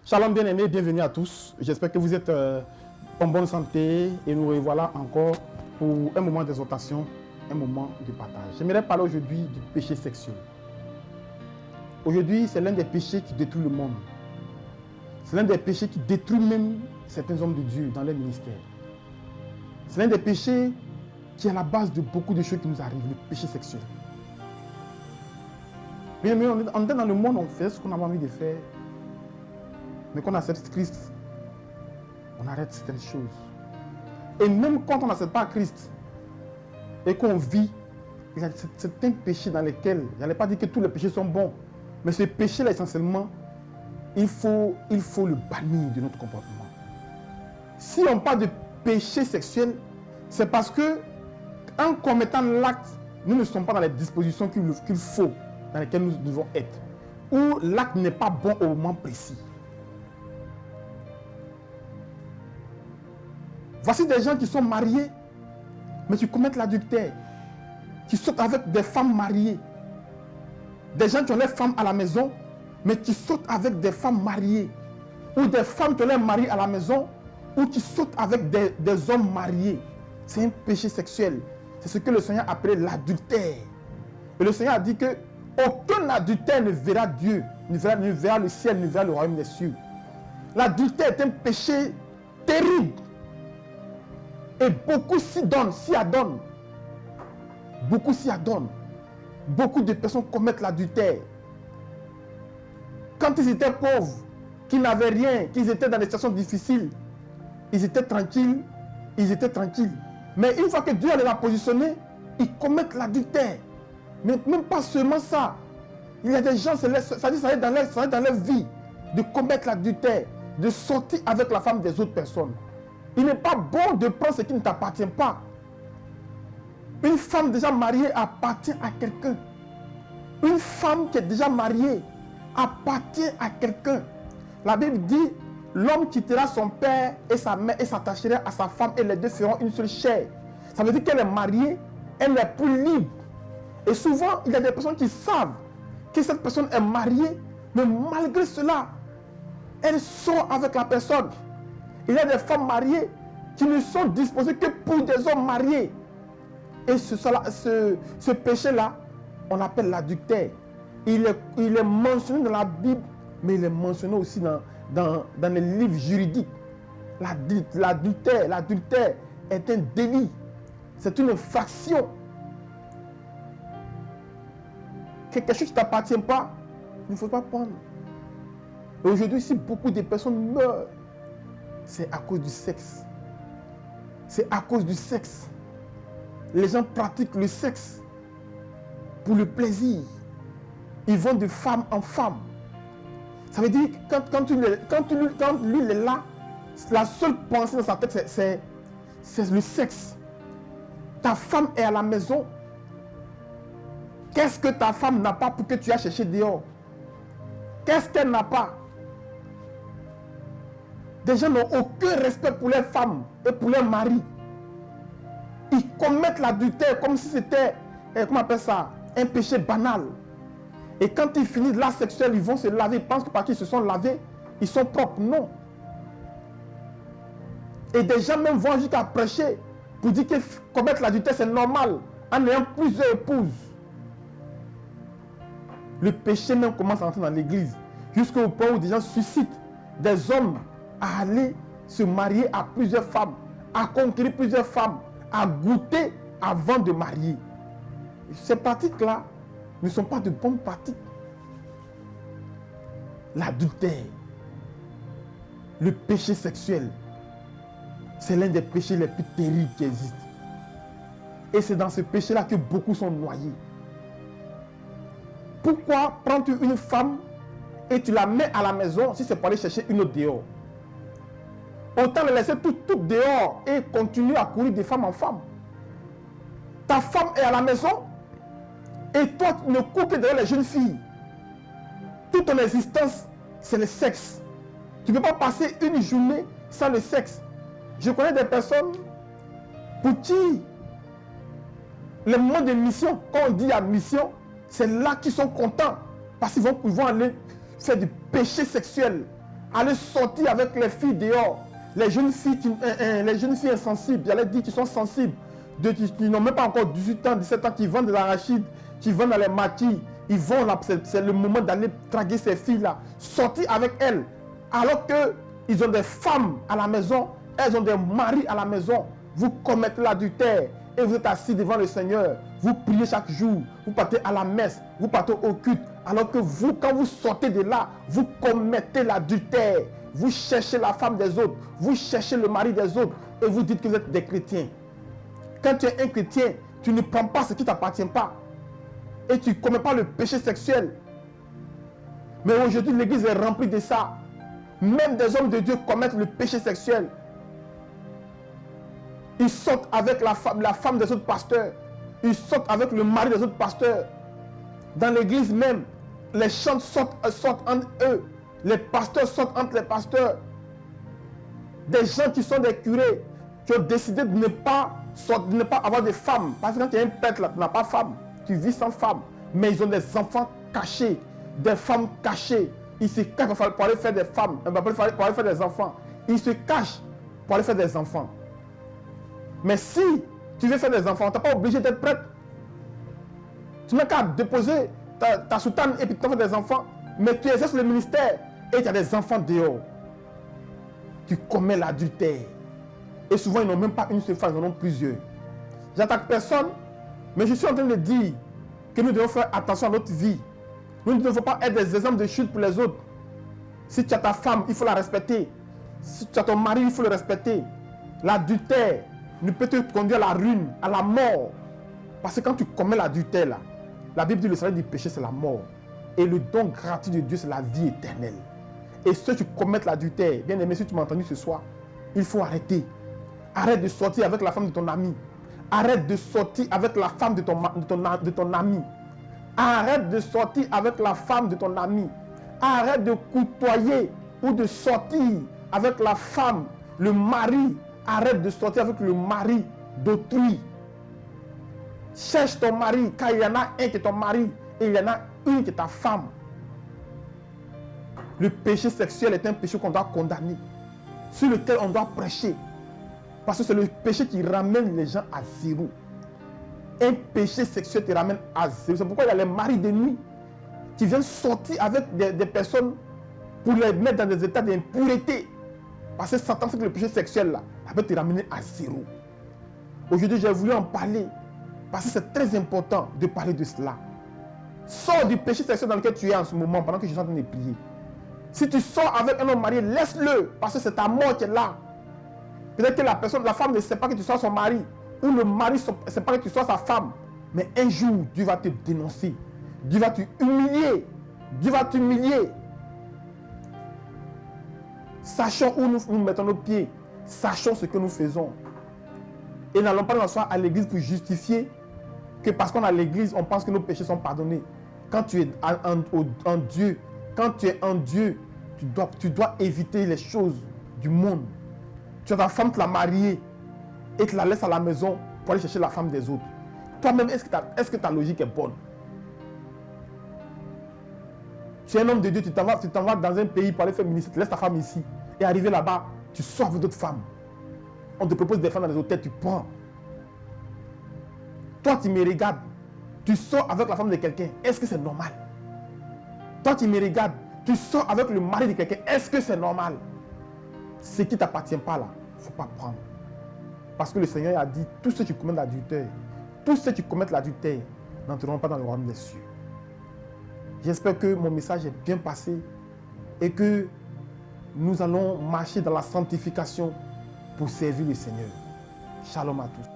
Shalom bien-aimés, bienvenue à tous. J'espère que vous êtes en bonne santé et nous revoilà encore pour un moment d'exhortation, un moment de partage. J'aimerais parler aujourd'hui du péché sexuel. Aujourd'hui, c'est l'un des péchés qui détruit le monde. C'est l'un des péchés qui détruit même certains hommes de Dieu dans leur ministère. C'est l'un des péchés qui est à la base de beaucoup de choses qui nous arrivent, le péché sexuel. Bien, mais on est dans le monde, on fait ce qu'on a envie de faire. Mais quand on accepte Christ, on arrête certaines choses. Et même quand on n'accepte pas Christ et qu'on vit, il y a certains péchés dans lesquels, je n'allais pas dire que tous les péchés sont bons, mais ce péché-là, essentiellement, il faut le bannir de notre comportement. Si on parle de péché sexuel, c'est parce que, en commettant l'acte, nous ne sommes pas dans les dispositions qu'il faut, dans lesquelles nous devons être. Ou l'acte n'est pas bon au moment précis. Voici des gens qui sont mariés, mais qui commettent l'adultère, qui sortent avec des femmes mariées. Des gens qui ont leurs femmes à la maison, mais qui sortent avec des femmes mariées. Ou des femmes qui ont leurs maris à la maison, ou qui sortent avec des hommes mariés. C'est un péché sexuel. C'est ce que le Seigneur appelait l'adultère. Et le Seigneur a dit que aucun adultère ne verra Dieu, ne verra le ciel, ne verra le royaume des cieux. L'adultère est un péché terrible. Et beaucoup s'y adonnent. Beaucoup s'y adonnent. Beaucoup de personnes commettent l'adultère. Quand ils étaient pauvres, qu'ils n'avaient rien, qu'ils étaient dans des situations difficiles, ils étaient tranquilles. Mais une fois que Dieu les a positionnés, ils commettent l'adultère. Mais même pas seulement ça. Il y a des gens, ça est dans leur vie de commettre l'adultère, de sortir avec la femme des autres personnes. Il n'est pas bon de prendre ce qui ne t'appartient pas. Une femme déjà mariée appartient à quelqu'un. Une femme qui est déjà mariée appartient à quelqu'un. La Bible dit, l'homme quittera son père et sa mère et s'attachera à sa femme et les deux feront une seule chair. Ça veut dire qu'elle est mariée, elle n'est plus libre. Et souvent, il y a des personnes qui savent que cette personne est mariée, mais malgré cela, elle sort avec la personne. Il y a des femmes mariées qui ne sont disposées que pour des hommes mariés. Et ce péché-là, on l'appelle l'adultère. Il est mentionné dans la Bible, mais il est mentionné aussi dans les livres juridiques. L'adultère est un délit. C'est une infraction. Quelque chose qui ne t'appartient pas, il ne faut pas prendre. Et aujourd'hui, si beaucoup de personnes meurent, c'est à cause du sexe. C'est à cause du sexe. Les gens pratiquent le sexe pour le plaisir. Ils vont de femme en femme. Ça veut dire que quand lui il est là, la seule pensée dans sa tête, c'est le sexe. Ta femme est à la maison. Qu'est-ce que ta femme n'a pas pour que tu ailles chercher dehors? Qu'est-ce qu'elle n'a pas? Des gens n'ont aucun respect pour leurs femmes et pour leurs maris. Ils commettent l'adultère comme si c'était, comment on appelle ça, un péché banal. Et quand ils finissent l'acte sexuel, ils vont se laver. Ils pensent que parce qu'ils se sont lavés, ils sont propres. Non. Et des gens même vont jusqu'à prêcher pour dire que commettre l'adultère, c'est normal, en ayant plusieurs épouses. Le péché même commence à entrer dans l'église, jusqu'au point où des gens suscitent des hommes à aller se marier à plusieurs femmes, à conquérir plusieurs femmes, à goûter avant de marier. Ces pratiques-là ne sont pas de bonnes pratiques. L'adultère, le péché sexuel, c'est l'un des péchés les plus terribles qui existent. Et c'est dans ce péché-là que beaucoup sont noyés. Pourquoi prends-tu une femme et tu la mets à la maison si c'est pour aller chercher une autre dehors? Autant la laisser toute dehors et continuer à courir de femme en femme. Ta femme est à la maison et toi tu ne cours que derrière les jeunes filles. Toute ton existence, c'est le sexe. Tu ne peux pas passer une journée sans le sexe. Je connais des personnes pour qui le moment de mission, quand on dit à mission, c'est là qu'ils sont contents. Parce qu'ils vont aller faire du péché sexuel aller sortir avec les filles dehors. Les jeunes filles insensibles, j'allais dire qui sont sensibles, qui n'ont même pas encore 18 ans, 17 ans, qui vendent de l'arachide, qui vendent dans les maquis. Ils vont là, c'est le moment d'aller draguer ces filles-là, sortir avec elles. Alors qu'ils ont des femmes à la maison, elles ont des maris à la maison. Vous commettez l'adultère et vous êtes assis devant le Seigneur. Vous priez chaque jour, vous partez à la messe, vous partez au culte. Alors que vous, quand vous sortez de là, vous commettez l'adultère. Vous cherchez la femme des autres, vous cherchez le mari des autres et vous dites que vous êtes des chrétiens. Quand tu es un chrétien, tu ne prends pas ce qui ne t'appartient pas. Et tu ne commets pas le péché sexuel. Mais aujourd'hui, l'église est remplie de ça. Même des hommes de Dieu commettent le péché sexuel. Ils sortent avec la femme des autres pasteurs. Ils sortent avec le mari des autres pasteurs. Dans l'église même, les chants sortent entre eux. Les pasteurs sortent entre les pasteurs. Des gens qui sont des curés, qui ont décidé de ne pas avoir de femmes. Parce que quand tu es un prêtre, là, tu n'as pas de femme. Tu vis sans femme. Mais ils ont des enfants cachés, des femmes cachées. Ils se cachent pour aller faire des femmes, pour aller faire des enfants. Ils se cachent pour aller faire des enfants. Mais si tu veux faire des enfants, tu n'es pas obligé d'être prêtre. Tu n'as qu'à déposer ta soutane et puis tu fais des enfants. Mais tu exerces le ministère et tu as des enfants dehors. Tu commets l'adultère. Et souvent, ils n'ont même pas une seule femme, ils en ont plusieurs. J'attaque personne, mais je suis en train de dire que nous devons faire attention à notre vie. Nous ne devons pas être des exemples de chute pour les autres. Si tu as ta femme, il faut la respecter. Si tu as ton mari, il faut le respecter. L'adultère ne peut te conduire à la ruine, à la mort. Parce que quand tu commets l'adultère, là, la Bible dit le salaire du péché, c'est la mort. Et le don gratuit de Dieu, c'est la vie éternelle. Et ceux qui commettent l'adultère, bien aimé, si tu m'as entendu ce soir, il faut arrêter. Arrête de sortir avec la femme de ton ami. Arrête de sortir avec la femme de ton ami. Arrête de sortir avec la femme de ton ami. Arrête de côtoyer ou de sortir avec la femme, le mari. Arrête de sortir avec le mari d'autrui. Cherche ton mari, car il y en a un qui est ton mari et il y en a une qui est ta femme. Le péché sexuel est un péché qu'on doit condamner, sur lequel on doit prêcher. Parce que c'est le péché qui ramène les gens à zéro. Un péché sexuel te ramène à zéro. C'est pourquoi il y a les maris de nuit qui viennent sortir avec des personnes pour les mettre dans des états d'impureté. Parce que Satan sait que le péché sexuel là, ça peut te ramener à zéro. Aujourd'hui, j'ai voulu en parler parce que c'est très important de parler de cela. Sors du péché sexuel dans lequel tu es en ce moment pendant que je suis en train de prier. Si tu sors avec un homme marié, laisse-le parce que c'est ta mort qui est là. Peut-être que la femme ne sait pas que tu sois son mari ou le mari ne sait pas que tu sois sa femme. Mais un jour, Dieu va te dénoncer. Dieu va t'humilier. Dieu va t'humilier. Sachons où nous mettons nos pieds. Sachons ce que nous faisons. Et n'allons pas nous asseoir à l'église pour justifier que parce qu'on est à l'église, on pense que nos péchés sont pardonnés. Quand tu es en Dieu, quand tu es en Dieu, tu dois éviter les choses du monde. Tu as ta femme, tu l'as mariée et tu la laisses à la maison pour aller chercher la femme des autres. Toi-même, est-ce que ta logique est bonne? Tu es un homme de Dieu, tu t'en vas dans un pays pour aller faire ministère, tu laisses ta femme ici. Et arrivé là-bas, tu sors avec d'autres femmes. On te propose des femmes dans les hôtels, tu prends. Toi, tu me regardes. Tu sors avec la femme de quelqu'un. Est-ce que c'est normal? Toi, tu me regardes. Tu sors avec le mari de quelqu'un. Est-ce que c'est normal? Ce qui ne t'appartient pas là, il ne faut pas prendre. Parce que le Seigneur a dit, tous ceux qui commettent l'adultère, n'entreront pas dans le royaume des cieux. J'espère que mon message est bien passé et que nous allons marcher dans la sanctification pour servir le Seigneur. Shalom à tous.